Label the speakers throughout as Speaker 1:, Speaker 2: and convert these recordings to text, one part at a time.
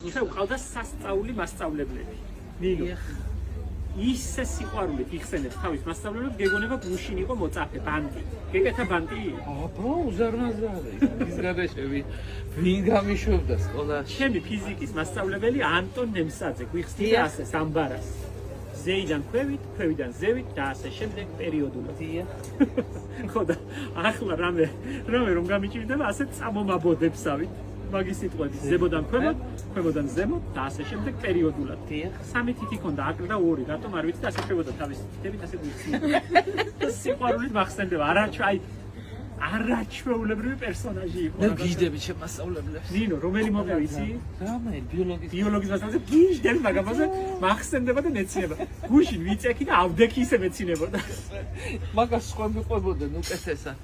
Speaker 1: Ყავდა სასწაული მასწავლებლები. ნინო. ისე სიყვარულით იხსენებს თავის მასწავლებლებს, გეგონება გუშინ იყო მოწაფე ბანდი. გეკეთა ბანდი?
Speaker 2: აბა, უზარმაზარი. ის გადაშევი. ვინ გამიშვებდა სკოლაში?
Speaker 1: ჩემი ფიზიკის მასწავლებელი ანტონ ნემსაძე გვიხსნიდა ასე სამბარას. ზეიდან ქვევით, ქვევიდან ზევით და ასე შემდეგ პერიოდულად. ხო და ახლა რამე რომ გამიჭირდება, ასე წამომაბოდებსავით. მაგის სიტყვების ზებოდან ქვემოთ, ქვემოდან ზემოთ და ასე შემდეგ პერიოდულად. სამი თითი ქონდა, აკლდა ორი, რატომ არ ვიცი და ასე ხვდებოდა თავის თითებით, ასე გვიხსნიდა. სიყვარულით მახსენდება, არაჩვეულებრივი პერსონაჟი იყო.
Speaker 2: და გიჟდები შემასწავლებლებს.
Speaker 1: ნინო, რომელი მოვიდა იცი?
Speaker 2: რამე,
Speaker 1: ბიოლოგის მასწავლებელი გიჟდები, მაგრამ ასე მახსენდება და მეცინება. გუშინ ვიწექი და ავდექი ისე მეცინებოდა.
Speaker 2: მაგას სხვა მიყვებოდნენ უკეთესად.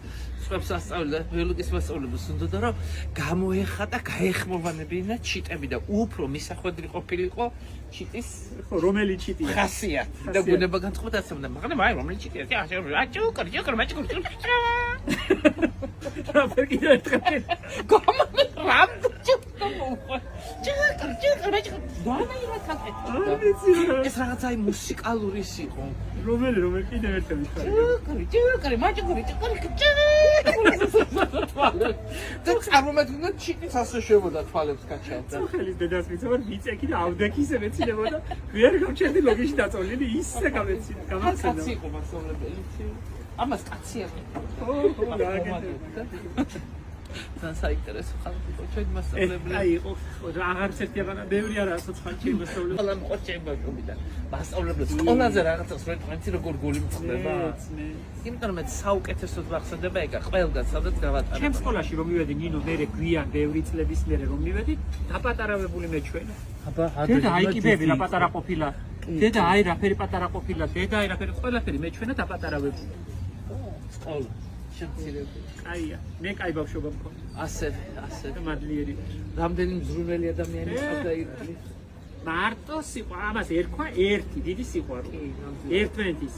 Speaker 2: სხვებს ასწავლიდა ბიოლოგიის მასწავლებლებს უნდოდა რომ გამოეხატა გაეხმოვანებინა ჩიტები და უფრო მისახვედრი ყოფილიყო ჩიტის
Speaker 1: ხო რომელი ჩიტია
Speaker 2: ხასიათი და გუნება განწყობდა ასწავლიდა მაგრამ აი რომელი ჩიტია აჭუკრი რა კიდე ერთხელ რამ ეს რაღაც აი მუსიკალური იყო
Speaker 1: რომელი კიდე ერთხელ
Speaker 2: და წარმომედგინოთ ჩიტის ასე შევოდა თვალებს გაჩავდა.
Speaker 1: ხელის დედას მიცემარ ვიწექი და ავდექი ისე მეცინებოდა. ვერ გავჩერდი ლოგიში დაწოლილი ისე გამეცინა. გამახსენდა.
Speaker 2: კაცი იყო მასწავლებელი. ამას კაცი იყო.
Speaker 1: ხო,
Speaker 2: თან საინტერესო ხალხი იყო ჩვენ მასწავლებელი.
Speaker 1: აი იყო, აღარ ერთი აღარა ბევრი არაა სოცხალში მასწავლებელი.
Speaker 2: ყველა მოყოჩება კომიდან. მასწავლებლებს ყველაზე რაღაცას ვერ თქვენცი როგორ გული მწყდება. იმიტომ რომ საუკეთესოდ მახსენდება ეგა ყველგან სადაც გავატარებ.
Speaker 1: ჩემ სკოლაში რომ მივედი ნინო მერე გვიან ბევრი წლების მერე რომ მივედი დაპატარავებული მეჩვენა.
Speaker 2: აბა
Speaker 1: დედა აიკიბები რა პატარა ყოფილა. დედა აი რაფერი პატარა ყოფილა. დედა აი რაფერი ყველაფერი მეჩვენა დაპატარავებული.
Speaker 2: სკოლა შემცირებული.
Speaker 1: კაია. მე კაი ბავშვობა მქონდა.
Speaker 2: ასე
Speaker 1: მადლიერი.
Speaker 2: რამდენი მზრუნველი ადამიანი ყავდა ირგვლივ.
Speaker 1: მარტო სიყვარული ამას ერქვა ერთი დიდი სიყვარული. ერთმანეთის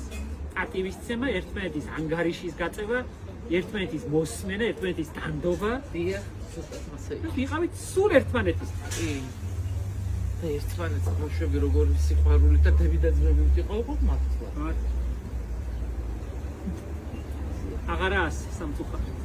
Speaker 1: პატივისცემა, ერთმანეთის ანგარიშის გაწევა, ერთმანეთის მოსმენა, ერთმანეთის დანდობა.
Speaker 2: დიახ, ზუსტად ასე.
Speaker 1: ვიყავით სულ ერთმანეთის.
Speaker 2: და ერთმანეთს ბავშვები როგორი სიყვარული და დები და ძმები იყო მართლა.
Speaker 1: აღარა 100 სამწუხაროდ.